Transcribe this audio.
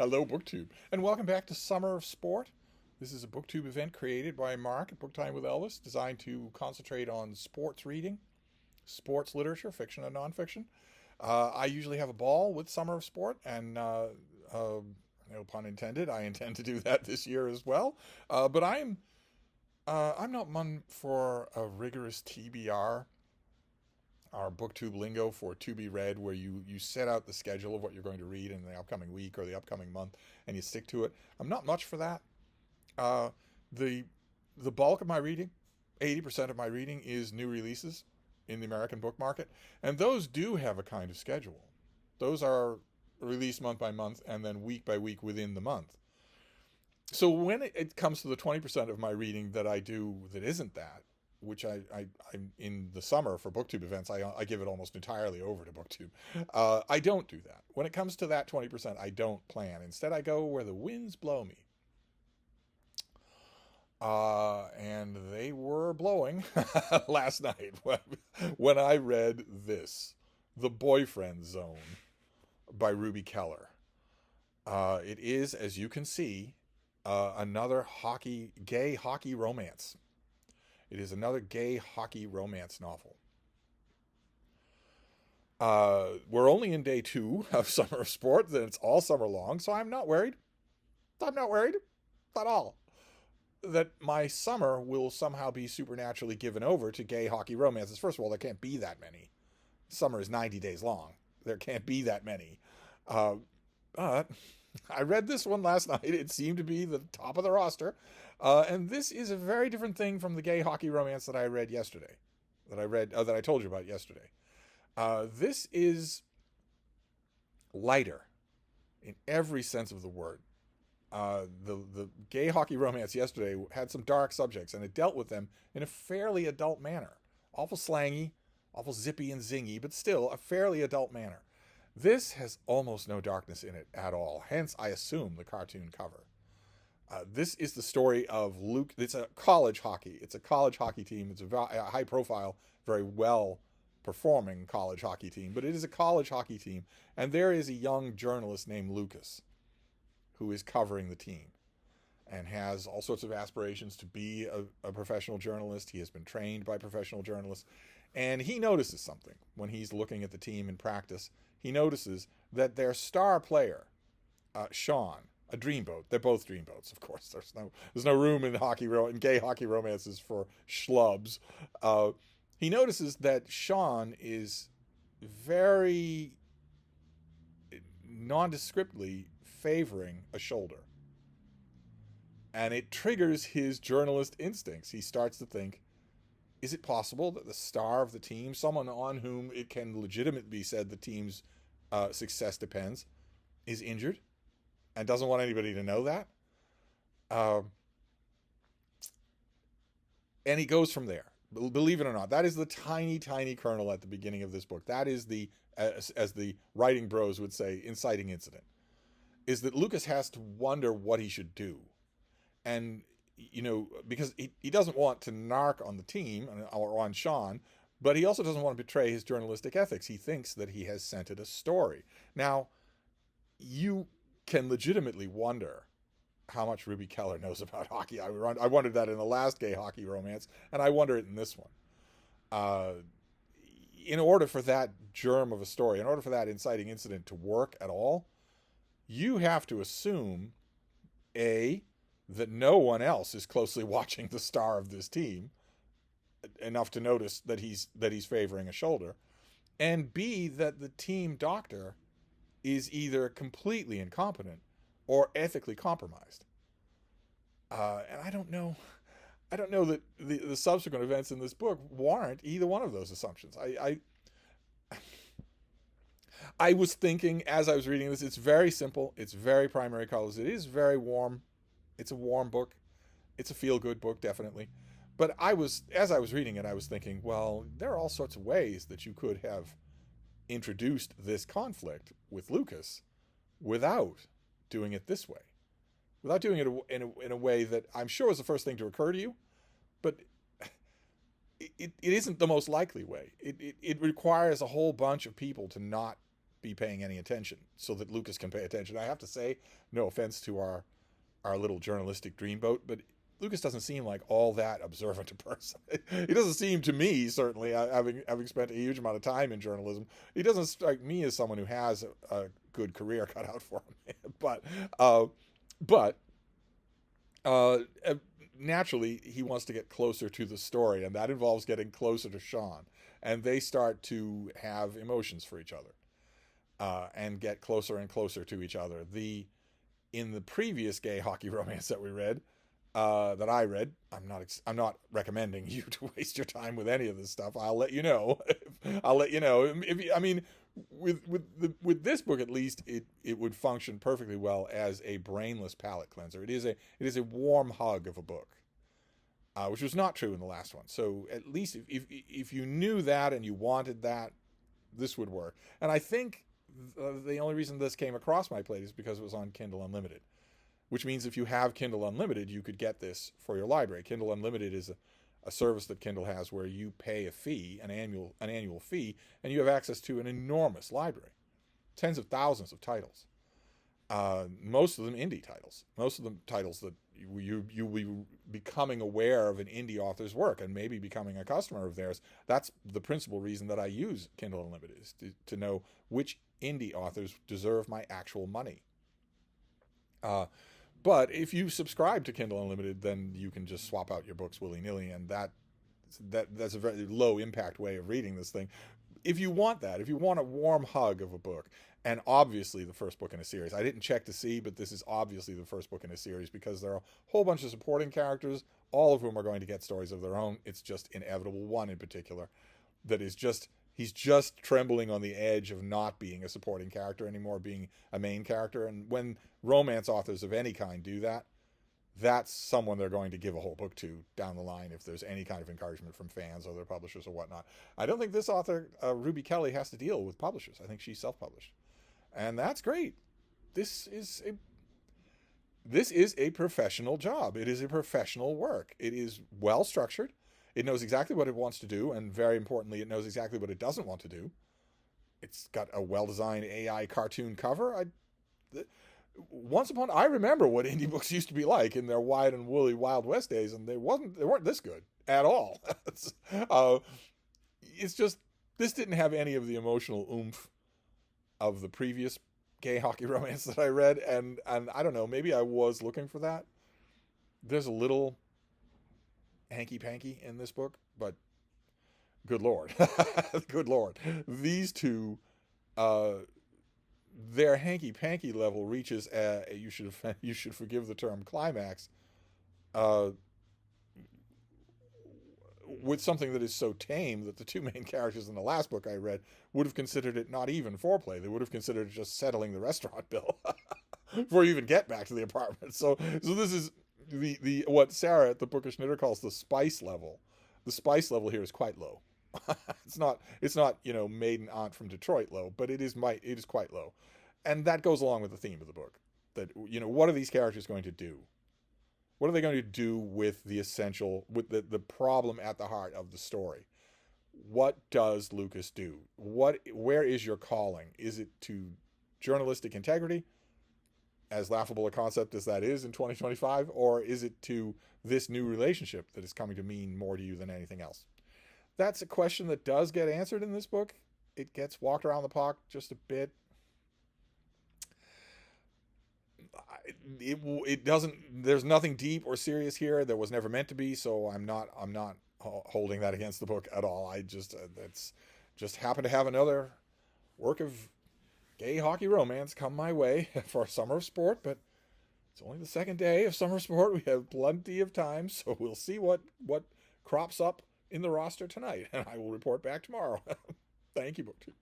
Hello, BookTube, and welcome back to Summer of Sport. This is a BookTube event created by Mark at Book Time with Elvis, designed to concentrate on sports reading, sports literature, fiction and nonfiction. I usually have a ball with Summer of Sport, and no pun intended, I intend to do that this year as well. But I'm not one for a rigorous TBR, our booktube lingo for to be read, where you set out the schedule of what you're going to read in the upcoming week or the upcoming month and you stick to it. I'm not much for that. uh, the the bulk of my reading, 80% of my reading, is new releases in the American book market, and those do have a kind of schedule. Those are released month by month and then week by week within the month. So when it comes to the 20% of my reading that I do that isn't that, which I'm in the summer for BookTube events, I give it almost entirely over to BookTube. I don't do that. When it comes to that 20%, I don't plan. Instead, I go where the winds blow me. And they were blowing last night when I read this, The Boyfriend Zone by Ruby Keller. It is, as you can see, another gay hockey romance. It is another gay hockey romance novel. We're only in day 2 of Summer of Sport, then it's all summer long, so I'm not worried. I'm not worried at all that my summer will somehow be supernaturally given over to gay hockey romances. First of all, there can't be that many. Summer is 90 days long. There can't be that many. But I read this one last night. It seemed to be the top of the roster. And this is a very different thing from the gay hockey romance that I read yesterday, that I told you about yesterday. This is lighter in every sense of the word. The gay hockey romance yesterday had some dark subjects, and it dealt with them in a fairly adult manner. Awful slangy, awful zippy and zingy, but still a fairly adult manner. This has almost no darkness in it at all, hence I assume the cartoon cover. This is the story of Luke. It's a college hockey. It's a college hockey team. It's a high profile, very well performing college hockey team, but it is a college hockey team, and there is a young journalist named Lucas who is covering the team and has all sorts of aspirations to be a professional journalist. He has been trained by professional journalists, and he notices something when he's looking at the team in practice. He notices that their star player, Sean, a dreamboat. They're both dreamboats, of course. There's no room in gay hockey romances for schlubs. He notices that Sean is very nondescriptly favoring a shoulder, and it triggers his journalist instincts. He starts to think, is it possible that the star of the team, someone on whom it can legitimately be said the team's success depends, is injured and doesn't want anybody to know that? And he goes from there. Believe it or not, that is the tiny, tiny kernel at the beginning of this book. That is the, as the writing bros would say, inciting incident. Is that Lucas has to wonder what he should do. And, because he doesn't want to narc on the team or on Sean, but he also doesn't want to betray his journalistic ethics. He thinks that he has scented a story. Now, you can legitimately wonder how much Ruby Keller knows about hockey. I wondered that in the last gay hockey romance, and I wonder it in this one. In order for that germ of a story, in order for that inciting incident to work at all, you have to assume, A, that no one else is closely watching the star of this team enough to notice that he's favoring a shoulder, and B, that the team doctor is either completely incompetent or ethically compromised. And I don't know that the subsequent events in this book warrant either one of those assumptions. I was thinking as I was reading this, it's very simple. It's very primary colors. It is very warm. It's a warm book. It's a feel-good book, definitely. But as I was reading it, I was thinking, well, there are all sorts of ways that you could have introduced this conflict with Lucas without doing it this way, without doing it in a way that I'm sure was the first thing to occur to you, but it isn't the most likely way. It requires a whole bunch of people to not be paying any attention so that Lucas can pay attention. I have to say, no offense to our little journalistic dreamboat, but Lucas doesn't seem like all that observant a person. He doesn't seem to me, certainly, having spent a huge amount of time in journalism, he doesn't strike me as someone who has a good career cut out for him. but naturally, he wants to get closer to the story, and that involves getting closer to Sean. And they start to have emotions for each other, and get closer and closer to each other. In the previous gay hockey romance that we read, that I read, I'm not recommending you to waste your time with any of this stuff. I'll let you know. I'll let you know. I mean, with this book at least, it would function perfectly well as a brainless palate cleanser. It is a warm hug of a book, which was not true in the last one. So at least if you knew that and you wanted that, this would work. And I think the only reason this came across my plate is because it was on Kindle Unlimited, which means if you have Kindle Unlimited, you could get this for your library. Kindle Unlimited is a service that Kindle has where you pay a fee, an annual fee, and you have access to an enormous library, tens of thousands of titles, most of them indie titles, most of them titles that you will be becoming aware of an indie author's work and maybe becoming a customer of theirs. That's the principal reason that I use Kindle Unlimited, is to know which indie authors deserve my actual money. But if you subscribe to Kindle Unlimited, then you can just swap out your books willy-nilly, and that's a very low impact way of reading this thing. If you want that, if you want a warm hug of a book, and obviously the first book in a series. I didn't check to see, but this is obviously the first book in a series because there are a whole bunch of supporting characters, all of whom are going to get stories of their own. It's just inevitable. One in particular that is he's just trembling on the edge of not being a supporting character anymore, being a main character. And when romance authors of any kind do that, that's someone they're going to give a whole book to down the line if there's any kind of encouragement from fans or their publishers or whatnot. I don't think this author, Ruby Kelly, has to deal with publishers. I think she's self-published. And that's great. This is a professional job. It is a professional work. It is well structured. It knows exactly what it wants to do, and very importantly, it knows exactly what it doesn't want to do. It's got a well-designed AI cartoon cover. I remember what indie books used to be like in their wide and woolly Wild West days, and they weren't this good at all. It's just, this didn't have any of the emotional oomph of the previous gay hockey romance that I read, and I don't know, maybe I was looking for that. There's a little hanky-panky in this book, but good Lord. Good Lord. These two, their hanky-panky level reaches, you should forgive the term, climax, with something that is so tame that the two main characters in the last book I read would have considered it not even foreplay. They would have considered it just settling the restaurant bill before you even get back to the apartment. So this is the what Sarah at the Bookish Knitter calls the spice level. The spice level here is quite low. It's not maiden aunt from Detroit low, but it is quite low. And that goes along with the theme of the book. That, what are these characters going to do? What are they going to do with the the problem at the heart of the story? What does Lucas do? Where is your calling? Is it to journalistic integrity, as laughable a concept as that is in 2025, or is it to this new relationship that is coming to mean more to you than anything else? That's a question that does get answered in this book. It gets walked around the park just a bit. It doesn't, there's nothing deep or serious here. There was never meant to be, so I'm not holding that against the book at all. I just that's just happened to have another work of gay hockey romance come my way for Summer of Sport, but it's only the second day of Summer of Sport. We have plenty of time, so we'll see what crops up in the roster tonight, and I will report back tomorrow. Thank you, BookTube.